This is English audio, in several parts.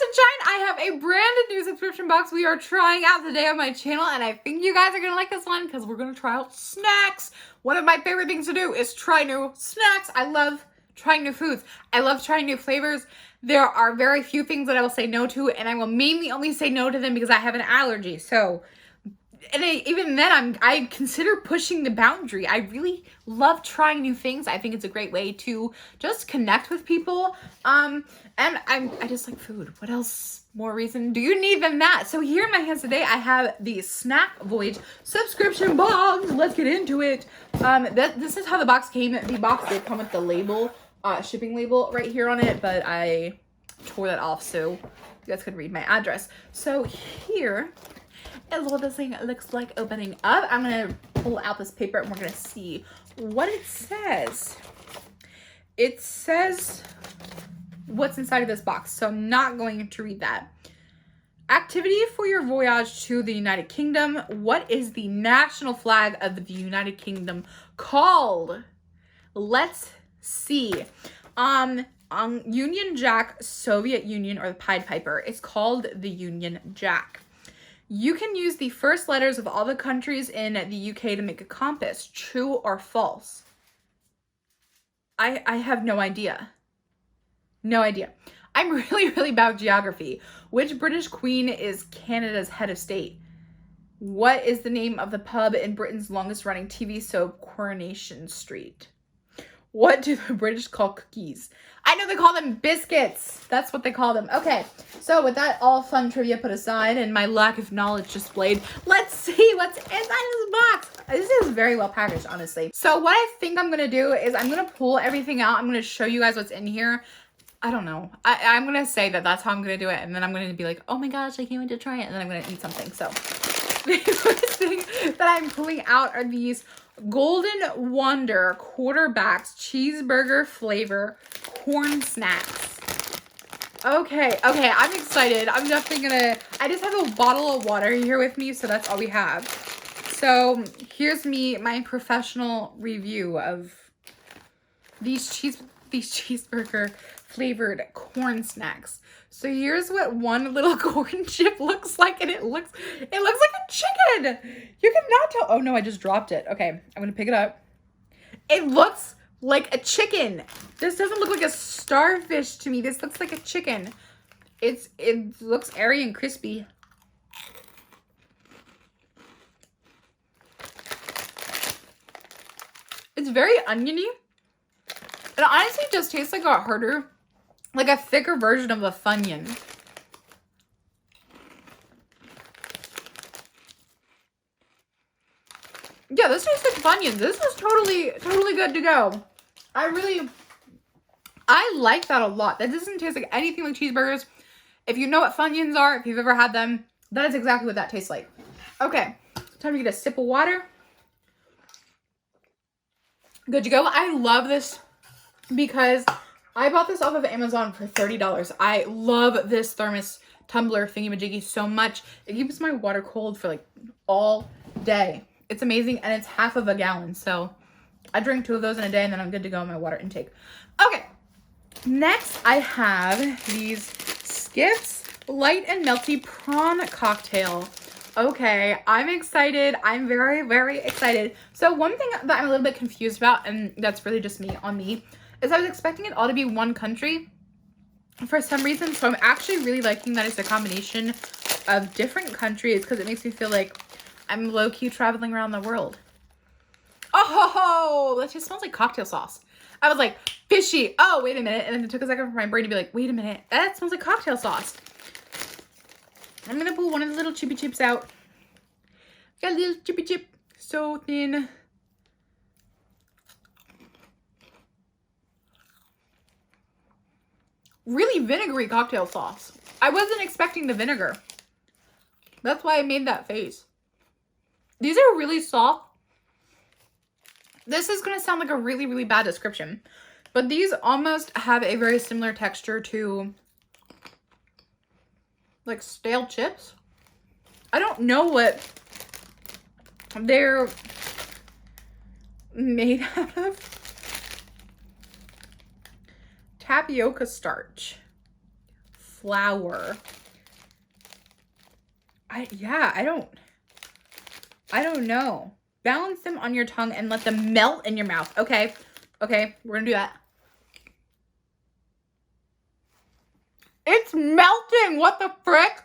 Sunshine, I have a brand new subscription box we are trying out today on my channel, and I think you guys are gonna like this one because we're gonna try out snacks. One of my favorite things to do is try new snacks. I love trying new foods. I love trying new flavors. There are very few things that I will say no to, and I will mainly only say no to them because I have an allergy. So, and even then, I consider pushing the boundary. I really love trying new things. I think it's a great way to just connect with people. And I just like food. What else more reason do you need than that? So here in my hands today, I have the Snack Voyage subscription box. Let's get into it. This is how the box came. The box did come with the label, shipping label right here on it, but I tore that off so you guys could read my address. So here is what this thing looks like opening up. I'm gonna pull out this paper and we're gonna see what it says. It says what's inside of this box, so I'm not going to read that. Activity for your voyage to the United Kingdom. What is the national flag of the United Kingdom called? Let's see. Union Jack, Soviet Union, or the Pied Piper. It's called the Union Jack. You can use the first letters of all the countries in the UK to make a compass. True or false? I have no idea. No idea. I'm really bad with geography. Which British queen is Canada's head of state? What is the name of the pub in Britain's longest running TV soap, Coronation Street? What do the British call cookies? I know they call them biscuits. That's what they call them. Okay, so with that all fun trivia put aside and my lack of knowledge displayed, let's see what's inside this box. This is very well packaged, honestly. So what I think I'm gonna do is I'm gonna pull everything out. I'm gonna show you guys what's in here. I don't know. I'm gonna say that that's how I'm gonna do it, and then I'm gonna be like, oh my gosh, I can't wait to try it, and then I'm gonna eat something. So the first thing that I'm pulling out are these Golden Wonder quarterbacks cheeseburger flavor corn snacks. Okay, I'm excited. I'm definitely gonna, I just have a bottle of water here with me, so that's all we have. So here's my professional review of these cheeseburger flavored corn snacks. So here's what one little corn chip looks like, and it looks like a chicken. You cannot tell. Oh no, I just dropped it. Okay, I'm gonna pick it up. It looks like a chicken. This doesn't look like a starfish to me. This looks like a chicken. It looks airy and crispy. It's very oniony. It honestly just tastes like a harder, like a thicker version of a Funyun. Yeah, this tastes like Funyuns. This is totally good to go. I like that a lot. That doesn't taste like anything like cheeseburgers. If you know what Funyuns are, if you've ever had them, that is exactly what that tastes like. Okay, time to get a sip of water. Good to go. I love this because I bought this off of Amazon for $30. I love this thermos tumbler thingy-majiggy so much. It keeps my water cold for like all day. It's amazing, and it's half of a gallon. So I drink 2 of those in a day, and then I'm good to go on my water intake. Okay, next I have these Skips Light and Melty Prawn Cocktail. Okay, I'm excited. I'm very excited. So one thing that I'm a little bit confused about, and that's really just on me, is I was expecting it all to be one country for some reason. So I'm actually really liking that it's a combination of different countries because it makes me feel like I'm low-key traveling around the world. Oh, that just smells like cocktail sauce. I was like, fishy. Oh, wait a minute. And then it took a second for my brain to be like, wait a minute. That smells like cocktail sauce. I'm going to pull one of the little chippy chips out. Got a little chippy chip. So thin. Really vinegary cocktail sauce. I wasn't expecting the vinegar. That's why I made that face. These are really soft. This is going to sound like a really bad description, but these almost have a very similar texture to like stale chips. I don't know what they're made out of. Tapioca starch. flour. I don't know. Balance them on your tongue and let them melt in your mouth. Okay. Okay, we're gonna do that. It's melting. What the frick?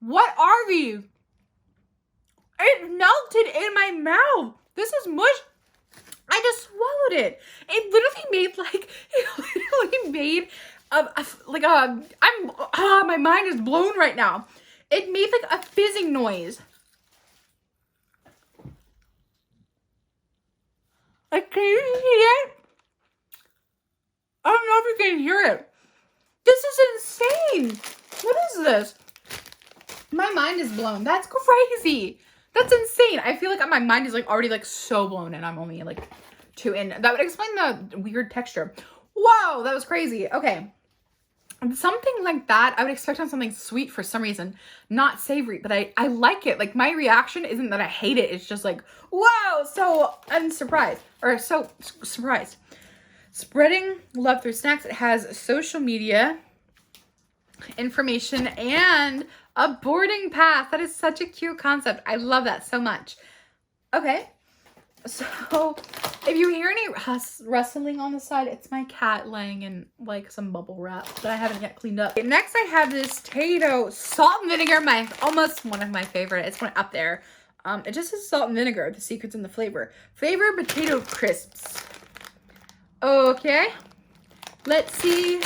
What are these? It melted in my mouth. This is mush. I just swallowed it. It literally made like, my mind is blown right now. It made like a fizzing noise. Like, can you see it? I don't know if you can hear it. This is insane. What is this? My mind is blown. That's crazy. That's insane. I feel like my mind is like already like so blown and I'm only like 2 in. That would explain the weird texture. Whoa, that was crazy. Okay. Something like that, I would expect on something sweet for some reason, not savory, but I like it. Like my reaction isn't that I hate it. It's just like, whoa, so I'm surprised or so surprised. Spreading love through snacks. It has social media information and a boarding pass. That is such a cute concept. I love that so much. Okay. So if you hear any rustling on the side, it's my cat laying in like some bubble wrap that I haven't yet cleaned up. Next I have this Tato salt and vinegar, almost one of my favorite. It's one up there. It just says salt and vinegar, the secret's in the flavor. Flavor potato crisps. Okay. Let's see.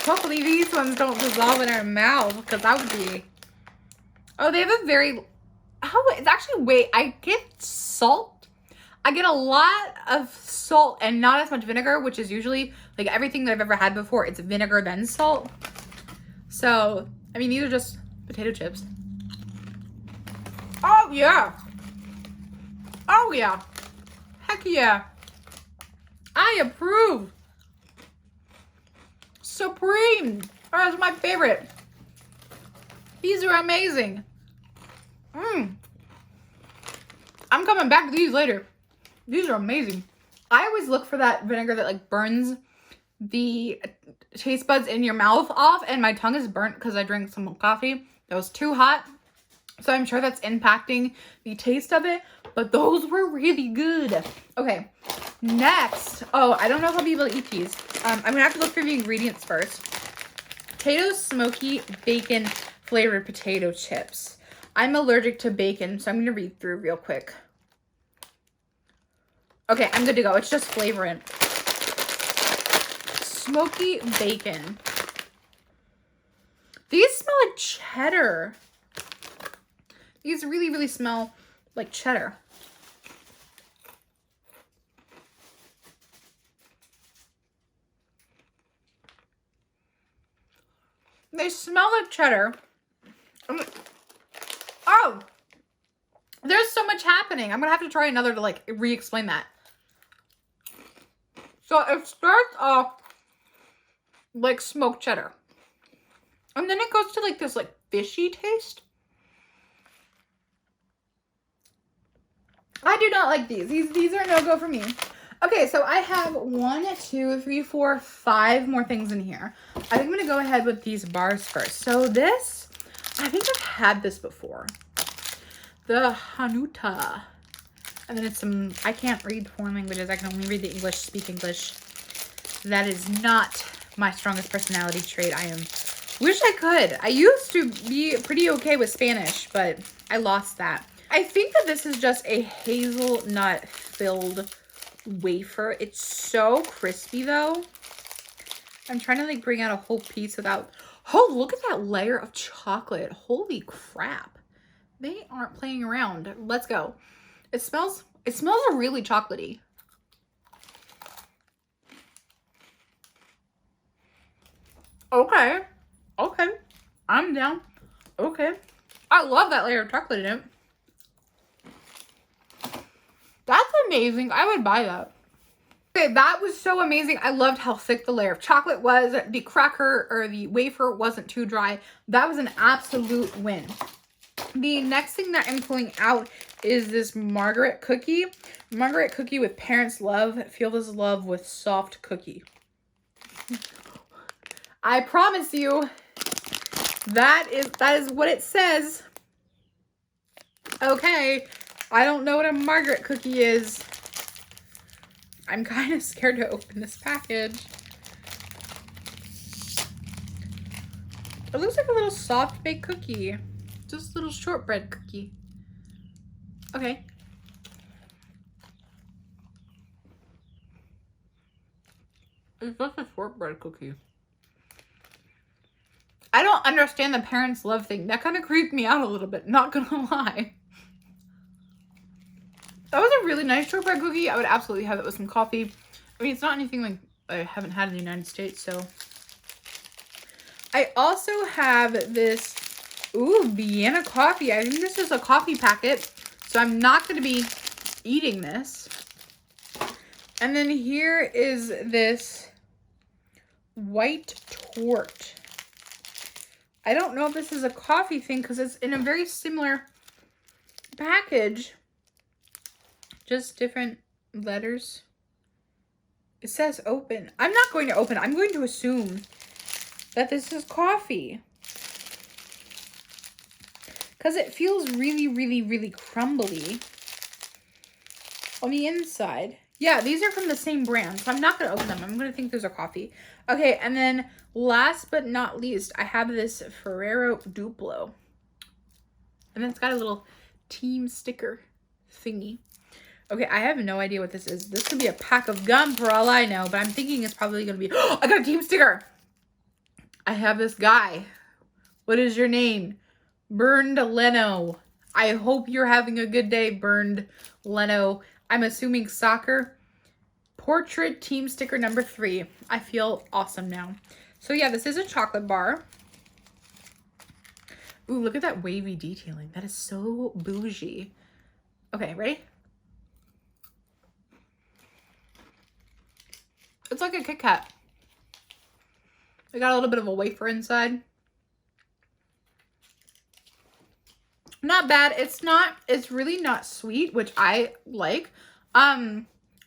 Hopefully these ones don't dissolve in our mouth because that would be... Oh, they have a very... Oh, it's actually... Wait, I get salt. I get a lot of salt and not as much vinegar, which is usually like everything that I've ever had before. It's vinegar then salt. So, I mean, these are just potato chips. Oh, yeah. Oh, yeah. Heck yeah. I approve. Supreme. Oh, that's my favorite. These are amazing. I'm coming back to these later. These are amazing. I always look for that vinegar that like burns the taste buds in your mouth off, and my tongue is burnt because I drank some coffee that was too hot. So I'm sure that's impacting the taste of it, but those were really good. Okay, next. Oh, I don't know if I'll be able to eat these. I'm gonna have to look for the ingredients first. Potato Smokey Bacon flavored potato chips. I'm allergic to bacon, so I'm gonna read through real quick. Okay, I'm good to go. It's just flavoring. Smokey bacon. These smell like cheddar. These really, really smell like cheddar. They smell like cheddar. Oh! There's so much happening. I'm gonna have to try another to like re-explain that. So it starts off like smoked cheddar. And then it goes to like this like fishy taste. I do not like these. These are no-go for me. Okay, so I have 1, 2, 3, 4, 5 more things in here. I think I'm gonna go ahead with these bars first. So this, I think I've had this before. The Hanuta. And then it's some, I can't read foreign languages. I can only read the English, speak English. That is not my strongest personality trait. Wish I could. I used to be pretty okay with Spanish, but I lost that. I think that this is just a hazelnut filled wafer. It's so crispy though. I'm trying to like bring out a whole piece without, oh, look at that layer of chocolate. Holy crap. They aren't playing around. Let's go. It smells really chocolatey. Okay. Okay. I'm down. Okay. I love that layer of chocolate in it. That's amazing. I would buy that. Okay, that was so amazing. I loved how thick the layer of chocolate was. The cracker or the wafer wasn't too dry. That was an absolute win. The next thing that I'm pulling out is this Margaret Cookie. Margaret Cookie with Parents' Love. Feel this love with soft cookie. I promise you, that is what it says. Okay, I don't know what a Margaret cookie is. I'm kind of scared to open this package. It looks like a little soft baked cookie. Just a little shortbread cookie. Okay. It's just a shortbread cookie. I don't understand the parents' love thing. That kind of creeped me out a little bit, not gonna lie. That was a really nice shortbread cookie. I would absolutely have it with some coffee. I mean, it's not anything like I haven't had in the United States, so. I also have this, Vienna coffee. I think this is a coffee packet, so I'm not going to be eating this. And then here is this white tort. I don't know if this is a coffee thing because it's in a very similar package. Just different letters. It says open. I'm not going to open. I'm going to assume that this is coffee. Because it feels really, really, really crumbly on the inside. Yeah, these are from the same brand, so I'm not going to open them. I'm going to think those are coffee. Okay, and then last but not least, I have this Ferrero Duplo. And then it's got a little team sticker thingy. Okay, I have no idea what this is. This could be a pack of gum for all I know, but I'm thinking it's probably going to be... Oh, I got a team sticker! I have this guy. What is your name? Burned Leno. I hope you're having a good day, Burned Leno. I'm assuming soccer. Portrait team sticker number 3. I feel awesome now. So yeah, this is a chocolate bar. Ooh, look at that wavy detailing. That is so bougie. Okay, ready? It's like a Kit Kat. It got a little bit of a wafer inside. Not bad. It's really not sweet, which I like. It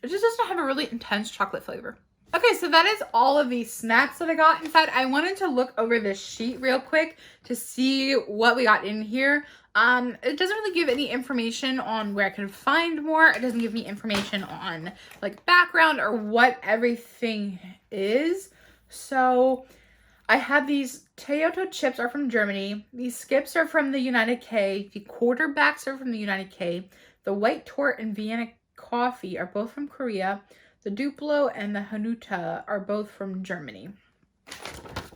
just doesn't have a really intense chocolate flavor. Okay, so that is all of these snacks that I got inside. I wanted to look over this sheet real quick to see what we got in here. It doesn't really give any information on where I can find more. It doesn't give me information on like background or what everything is. So I have these Toyota chips are from Germany. These skips are from the United K. The quarterbacks are from the United K. The white tort and Vienna coffee are both from Korea. The Duplo and the Hanuta are both from Germany.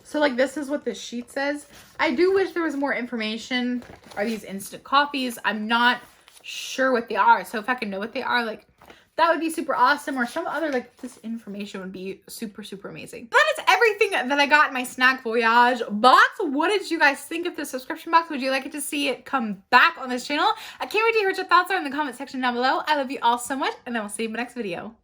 So like this is what this sheet says. I do wish there was more information. Are these instant coffees? I'm not sure what they are. So if I can know what they are, like that would be super awesome. Or some other like this information would be super, super amazing. That is everything that I got in my Snack Voyage box. What did you guys think of the subscription box? Would you like to see it come back on this channel? I can't wait to hear what your thoughts are in the comment section down below. I love you all so much, and I will see you in my next video.